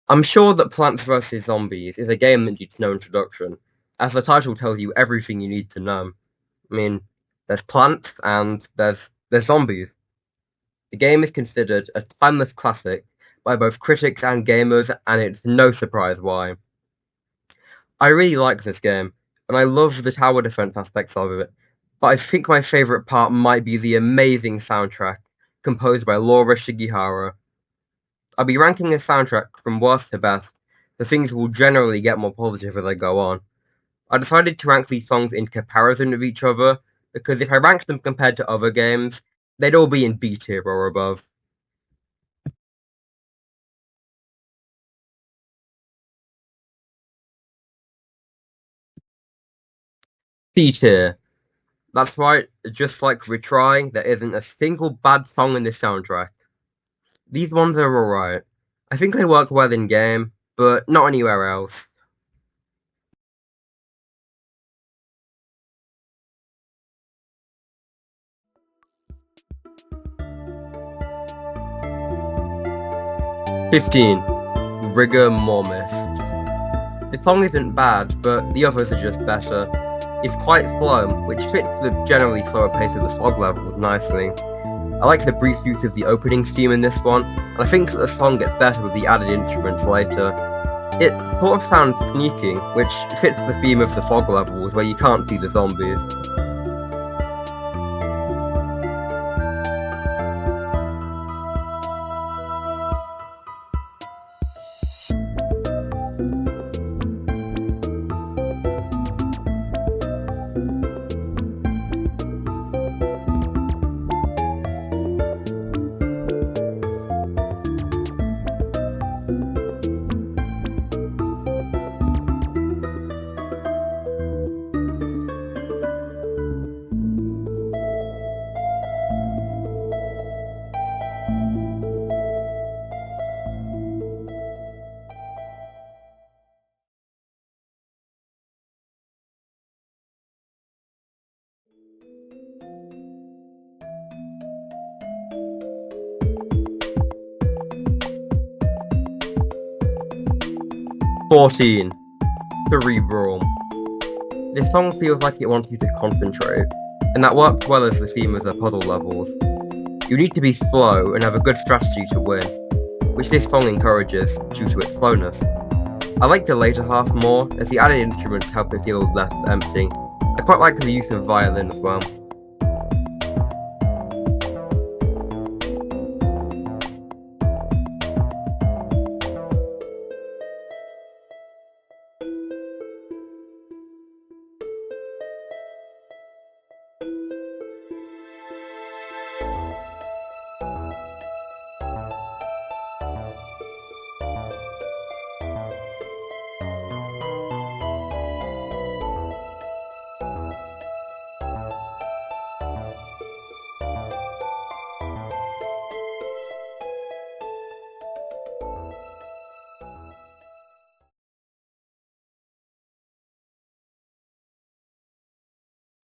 I'm sure that Plants vs. Zombies is a game that needs no introduction, as the title tells you everything you need to know. I mean, there's plants and there's zombies. The game is considered a timeless classic by both critics and gamers, and it's no surprise why. I really like this game, and I love the tower defense aspects of it, but I think my favorite part might be the amazing soundtrack composed by Laura Shigihara. I'll be ranking this soundtrack from worst to best, so things will generally get more positive as I go on. I decided to rank these songs in comparison of each other, because if I ranked them compared to other games, they'd all be in B tier or above. C tier. That's right, just like Retry, there isn't a single bad song in this soundtrack. These ones are alright. I think they work well in game, but not anywhere else. 15. Rigor Mormist. The song isn't bad, but the others are just better. It's quite slow, which fits the generally slower pace of the fog levels nicely. I like the brief use of the opening theme in this one, and I think that the song gets better with the added instruments later. It sort of sounds sneaky, which fits the theme of the fog levels where you can't see the zombies. "14. Cerebral. This song feels like it wants you to concentrate, and that works well as the theme of the puzzle levels. You need to be slow and have a good strategy to win, which this song encourages due to its slowness. I like the later half more, as the added instruments help it feel less empty. I quite like the use of violin as well.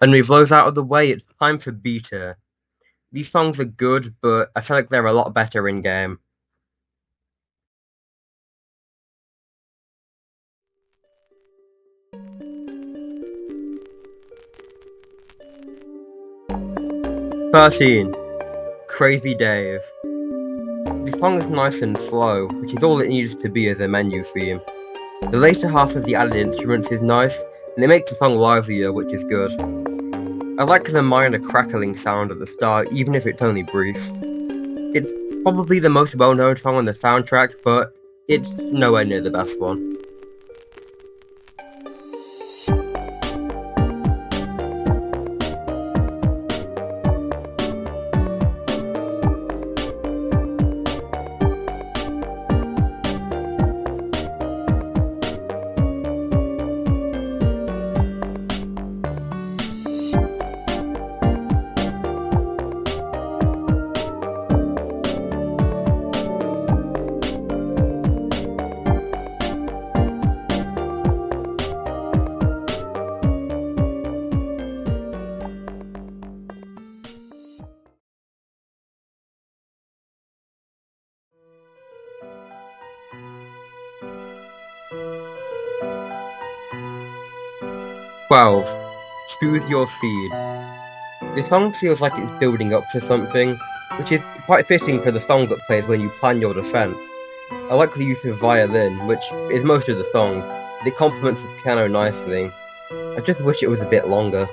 And with those out of the way, it's time for B tier. These songs are good, but I feel like they're a lot better in game. 13. Crazy Dave. The song is nice and slow, which is all it needs to be as a menu theme. The later half of the added instruments is nice, and it makes the song livelier, which is good. I like the minor crackling sound at the start, even if it's only brief. It's probably the most well-known song on the soundtrack, but it's nowhere near the best one. 12. Choose your seed. The song feels like it's building up to something, which is quite fitting for the song that plays when you plan your defense. I like the use of violin, which is most of the song. It complements the piano nicely. I just wish it was a bit longer.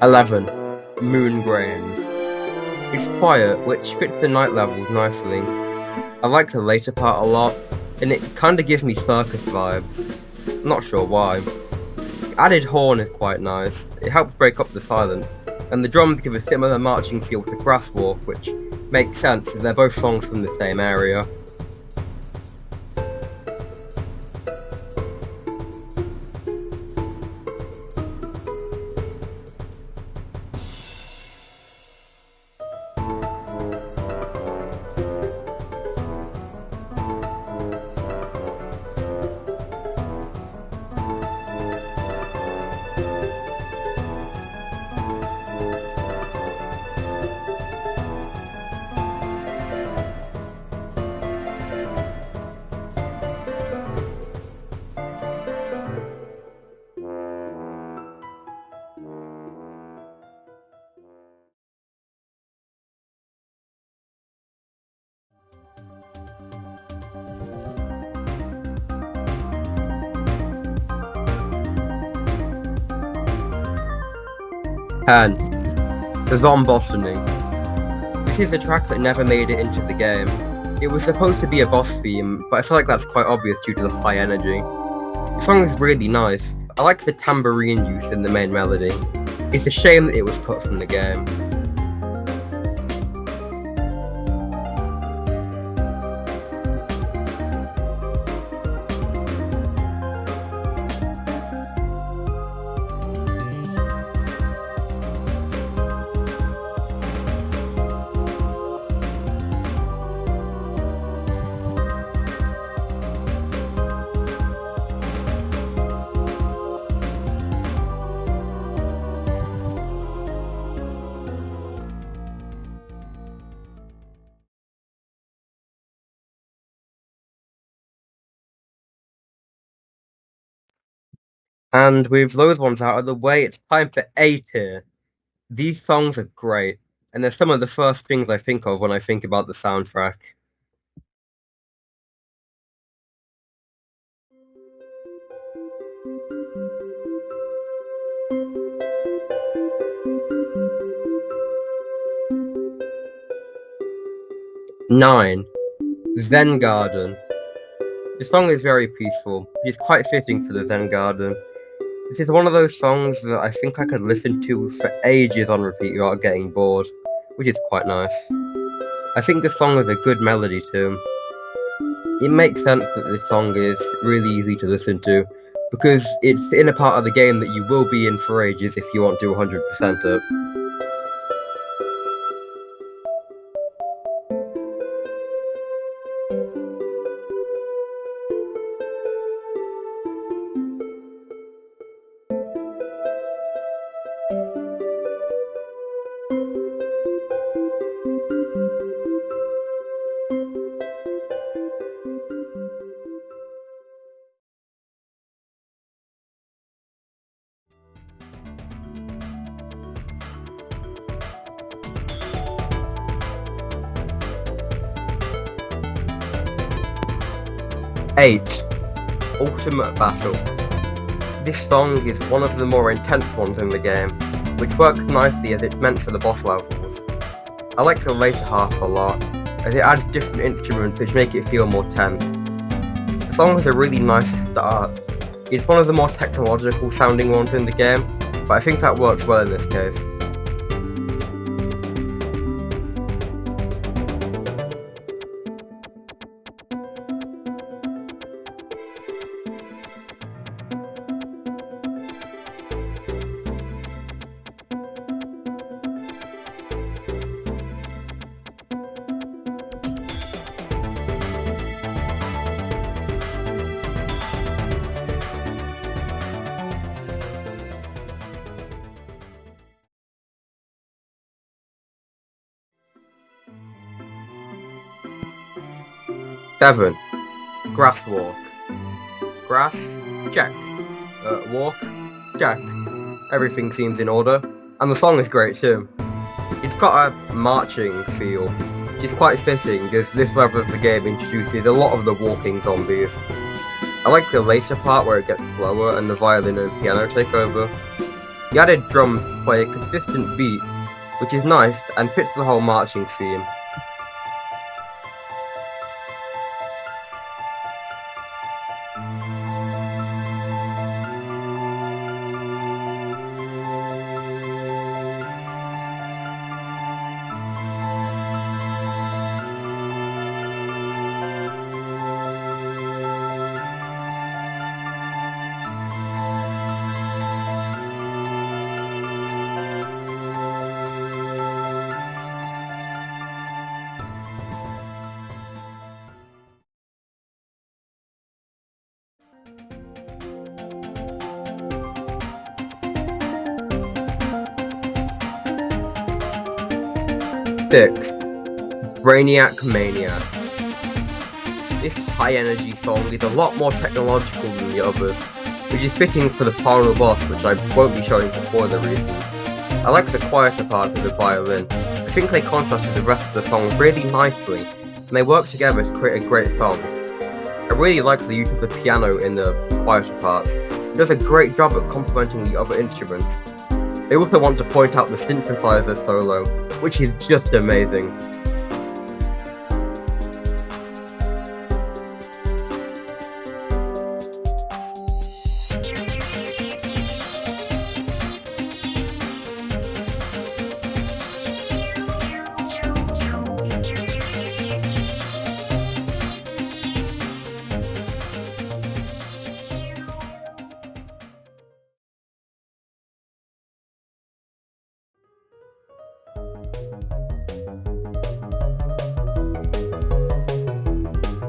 "11. Moon Grains. It's quiet, which fits the night levels nicely. I like the later part a lot, and it kinda gives me circus vibes. Not sure why. The added horn is quite nice, it helps break up the silence, and the drums give a similar marching feel to Grasswalk, which makes sense as they're both songs from the same area. "10. The Zombossony. This is a track that never made it into the game. It was supposed to be a boss theme, but I feel like that's quite obvious due to the high energy. The song is really nice. I like the tambourine use in the main melody. It's a shame that it was cut from the game. And with those ones out of the way, it's time for A tier. These songs are great, and they're some of the first things I think of when I think about the soundtrack. "9. Zen Garden. The song is very peaceful. It's quite fitting for the Zen Garden. This is one of those songs that I think I could listen to for ages on repeat without getting bored, which is quite nice. I think the song has a good melody too. It makes sense that this song is really easy to listen to, because it's in a part of the game that you will be in for ages if you want to 100% it. "8. Ultimate Battle. This song is one of the more intense ones in the game, which works nicely as it's meant for the boss levels. I like the later half a lot, as it adds different instruments which make it feel more tense. The song has a really nice start. It's one of the more technological sounding ones in the game, but I think that works well in this case. 7. Grass walk. Grass, check. Walk, check. Everything seems in order, and the song is great too. It's got a marching feel, which is quite fitting as this level of the game introduces a lot of the walking zombies. I like the later part where it gets slower and the violin and piano take over. The added drums play a consistent beat, which is nice and fits the whole marching theme. Six. Brainiac Mania. This high-energy song is a lot more technological than the others, which is fitting for the final boss, which I won't be showing for spoiler reasons. I like the quieter parts of the violin. I think they contrast with the rest of the song really nicely, and they work together to create a great song. I really like the use of the piano in the quieter parts. It does a great job at complementing the other instruments. I also want to point out the synthesizer solo, which is just amazing.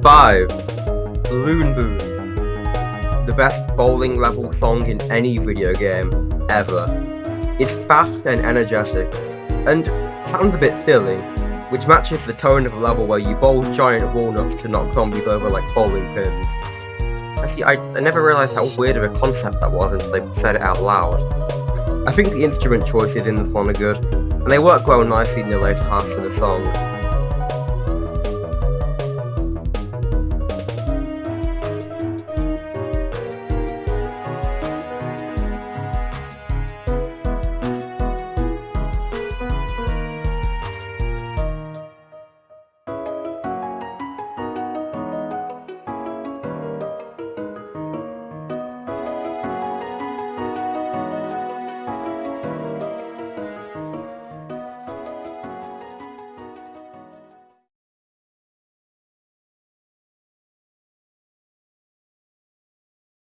Five. Balloon Boom. The best bowling level song in any video game, ever. It's fast and energetic, and sounds a bit silly, which matches the tone of a level where you bowl giant walnuts to knock zombies over like bowling pins. Actually, I never realised how weird of a concept that was until they said it out loud. I think the instrument choices in this one are good, and they work well nicely in the later half of the song.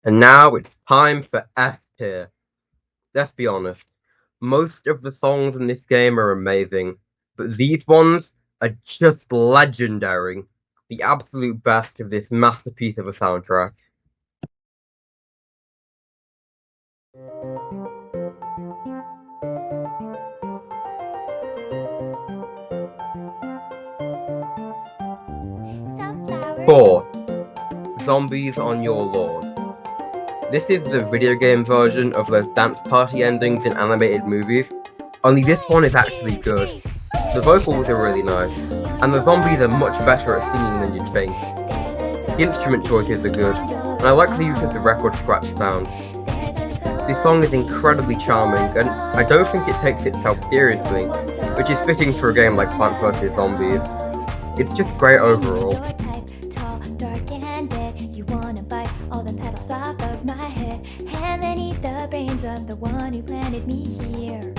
And now it's time for F tier. Let's be honest, most of the songs in this game are amazing, but these ones are just legendary. The absolute best of this masterpiece of a soundtrack. Sunflower. 4. Zombies on Your Lord. This is the video game version of those dance party endings in animated movies, only this one is actually good. The vocals are really nice, and the zombies are much better at singing than you'd think. The instrument choices are good, and I like the use of the record scratch sound. This song is incredibly charming, and I don't think it takes itself seriously, which is fitting for a game like Plants vs. Zombies. It's just great overall. Of the one who planted me here.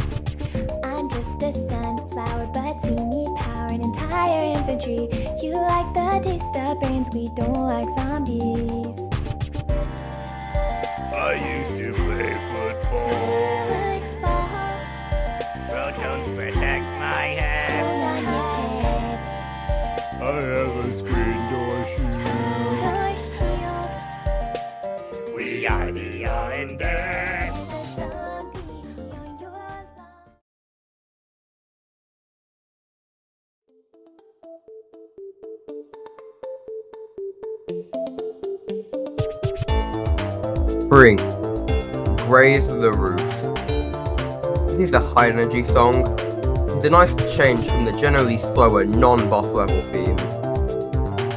I'm just a sunflower, but see me power an entire infantry. You like the taste of brains, we don't like zombies. I used to play football. Protons protect my head. I have a screen door shield. We are the undead. 3. Raise the Roof. This is a high energy song. It's a nice change from the generally slower non-boss level themes.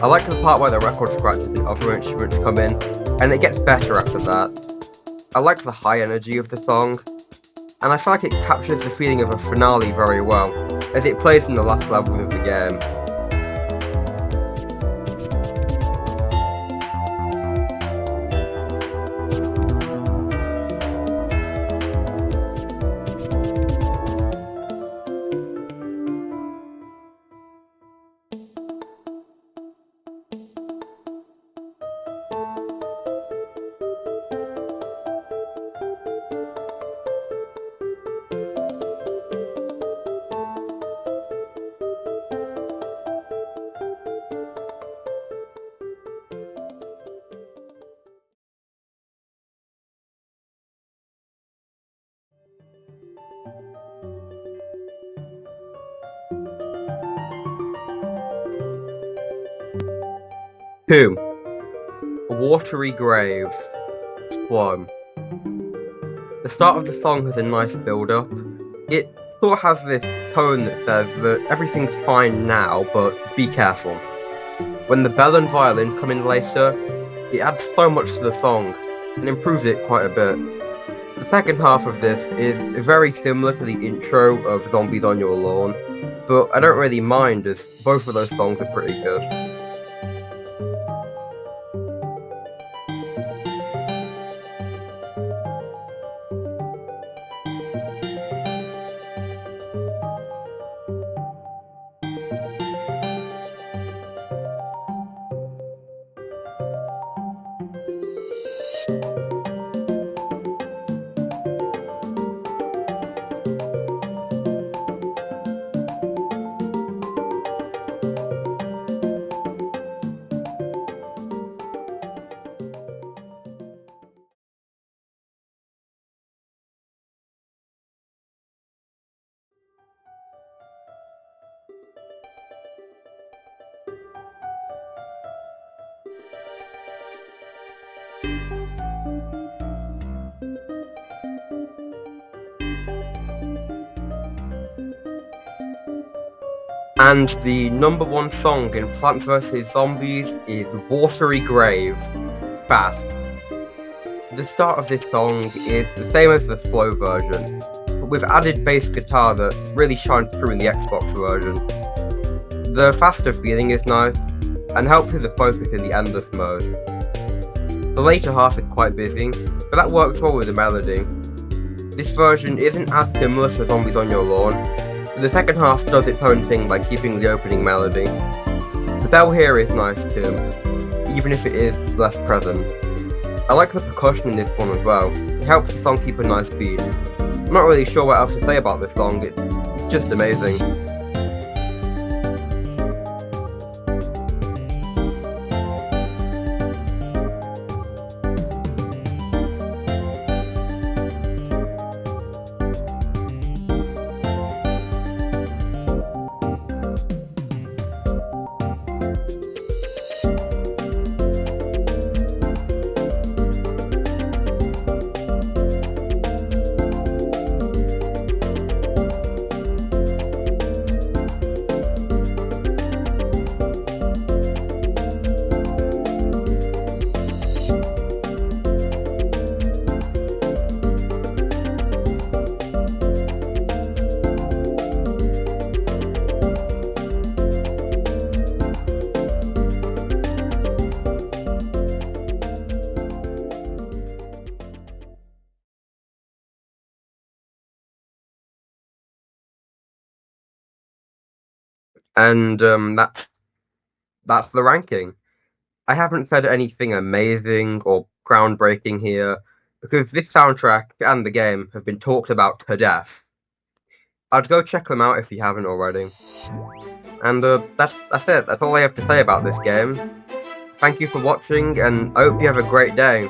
I like the part where the record scratches and other instruments come in, and it gets better after that. I like the high energy of the song, and I feel like it captures the feeling of a finale very well, as it plays in the last levels of the game. Two. A Watery Grave. Slow. The start of the song has a nice build-up. It sort of has this tone that says that everything's fine now, but be careful. When the bell and violin come in later, it adds so much to the song, and improves it quite a bit. The second half of this is very similar to the intro of Zombies on Your Lawn, but I don't really mind as both of those songs are pretty good. And the number one song in Plants vs. Zombies is Watery Grave, Fast. The start of this song is the same as the slow version, but with added bass guitar that really shines through in the Xbox version. The faster feeling is nice, and helps with the focus in the endless mode. The later half is quite busy, but that works well with the melody. This version isn't as similar to Zombies on Your Lawn, but the second half does its own thing by keeping the opening melody. The bell here is nice too, even if it is less present. I like the percussion in this one as well. It helps the song keep a nice beat. I'm not really sure what else to say about this song, it's just amazing. And that's the ranking. I haven't said anything amazing or groundbreaking here, because this soundtrack and the game have been talked about to death. I'd go check them out if you haven't already. And that's it. That's all I have to say about this game. Thank you for watching, and I hope you have a great day.